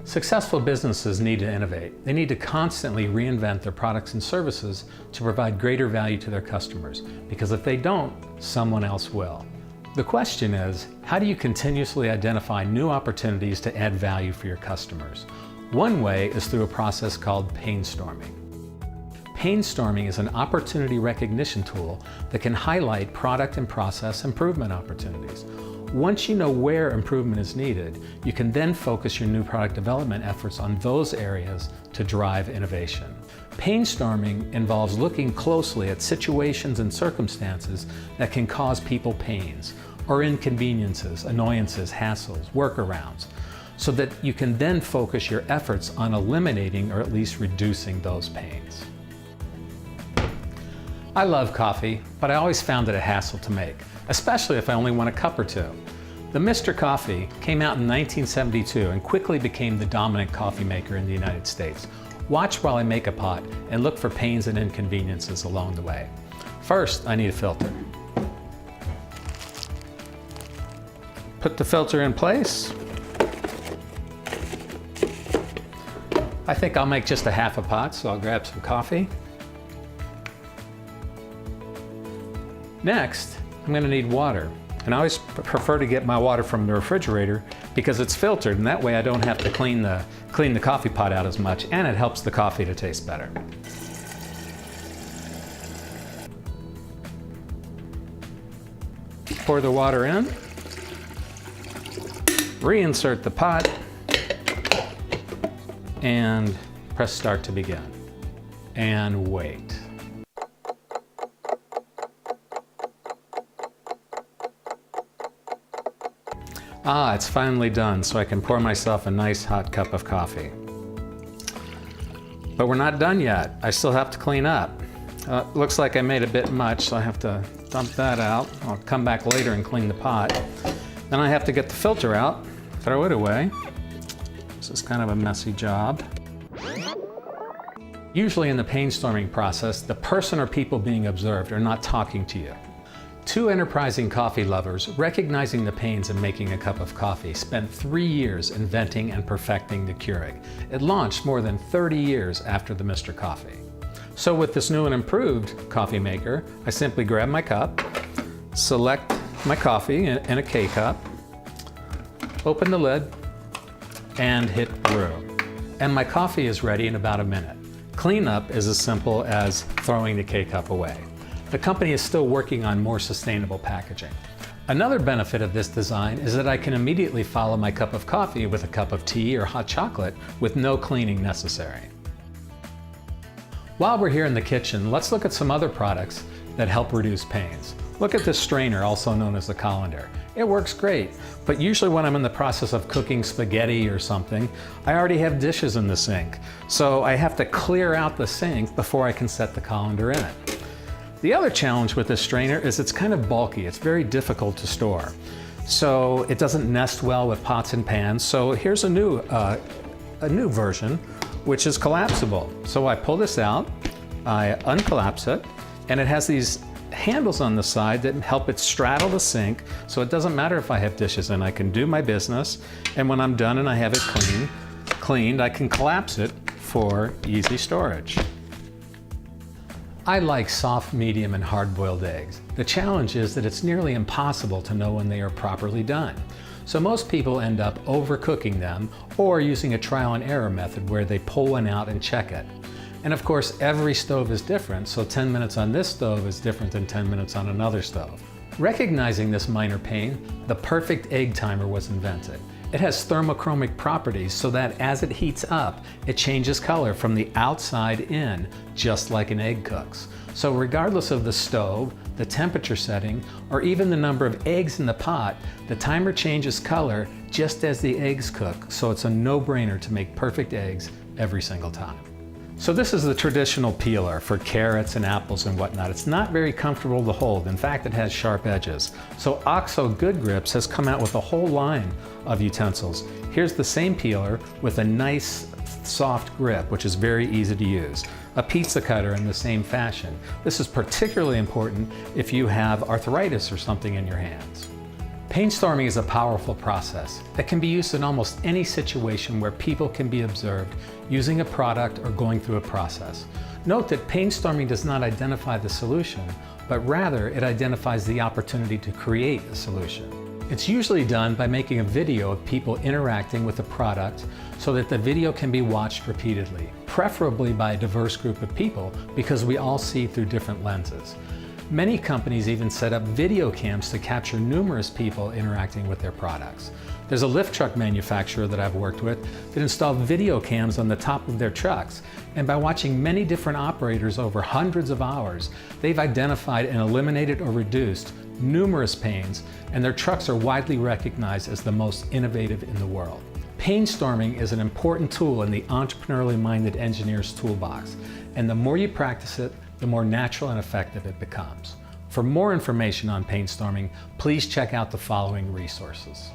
Successful businesses need to innovate. They need to constantly reinvent their products and services to provide greater value to their customers, because if they don't, someone else will. The question is, how do you continuously identify new opportunities to add value for your customers? One way is through a process called Painstorming. Painstorming is an opportunity recognition tool that can highlight product and process improvement opportunities. Once you know where improvement is needed, you can then focus your new product development efforts on those areas to drive innovation. Painstorming involves looking closely at situations and circumstances that can cause people pains, or inconveniences, annoyances, hassles, workarounds, so that you can then focus your efforts on eliminating or at least reducing those pains. I love coffee, but I always found it a hassle to make, especially if I only want a cup or two. The Mr. Coffee came out in 1972 and quickly became the dominant coffee maker in the United States. Watch while I make a pot and look for pains and inconveniences along the way. First, I need a filter. Put the filter in place. I think I'll make just a half a pot, so I'll grab some coffee. Next, I'm going to need water. And I always prefer to get my water from the refrigerator because it's filtered, and that way I don't have to clean the coffee pot out as much, and it helps the coffee to taste better. Pour the water in, reinsert the pot, and press start to begin. And wait. Ah, it's finally done, so I can pour myself a nice hot cup of coffee. But we're not done yet. I still have to clean up. Looks like I made a bit much, so I have to dump that out. I'll come back later and clean the pot. Then I have to get the filter out, throw it away. This is kind of a messy job. Usually in the Painstorming process, the person or people being observed are not talking to you. Two enterprising coffee lovers, recognizing the pains in making a cup of coffee, spent 3 years inventing and perfecting the Keurig. It launched more than 30 years after the Mr. Coffee. So with this new and improved coffee maker, I simply grab my cup, select my coffee in a K-cup, open the lid, and hit brew. And my coffee is ready in about a minute. Cleanup is as simple as throwing the K-cup away. The company is still working on more sustainable packaging. Another benefit of this design is that I can immediately follow my cup of coffee with a cup of tea or hot chocolate with no cleaning necessary. While we're here in the kitchen, let's look at some other products that help reduce pains. Look at this strainer, also known as the colander. It works great, but usually when I'm in the process of cooking spaghetti or something, I already have dishes in the sink. So I have to clear out the sink before I can set the colander in it. The other challenge with this strainer is it's kind of bulky. It's very difficult to store. So it doesn't nest well with pots and pans. So here's a new version, which is collapsible. So I pull this out, I uncollapse it, and it has these handles on the side that help it straddle the sink. So it doesn't matter if I have dishes in, I can do my business. And when I'm done and I have it cleaned, I can collapse it for easy storage. I like soft, medium, and hard-boiled eggs. The challenge is that it's nearly impossible to know when they are properly done. So most people end up overcooking them or using a trial and error method where they pull one out and check it. And of course, every stove is different, so 10 minutes on this stove is different than 10 minutes on another stove. Recognizing this minor pain, the perfect egg timer was invented. It has thermochromic properties so that as it heats up, it changes color from the outside in, just like an egg cooks. So regardless of the stove, the temperature setting, or even the number of eggs in the pot, the timer changes color just as the eggs cook, so it's a no-brainer to make perfect eggs every single time. So this is the traditional peeler for carrots and apples and whatnot. It's not very comfortable to hold. In fact, it has sharp edges. So OXO Good Grips has come out with a whole line of utensils. Here's the same peeler with a nice soft grip, which is very easy to use. A pizza cutter in the same fashion. This is particularly important if you have arthritis or something in your hands. Painstorming is a powerful process that can be used in almost any situation where people can be observed using a product or going through a process. Note that painstorming does not identify the solution, but rather it identifies the opportunity to create a solution. It's usually done by making a video of people interacting with the product so that the video can be watched repeatedly, preferably by a diverse group of people because we all see through different lenses. Many companies even set up video cams to capture numerous people interacting with their products. There's a lift truck manufacturer that I've worked with that installed video cams on the top of their trucks, and by watching many different operators over hundreds of hours, they've identified and eliminated or reduced numerous pains, and their trucks are widely recognized as the most innovative in the world. Painstorming is an important tool in the entrepreneurially minded engineer's toolbox, and the more you practice it, the more natural and effective it becomes. For more information on painstorming, please check out the following resources.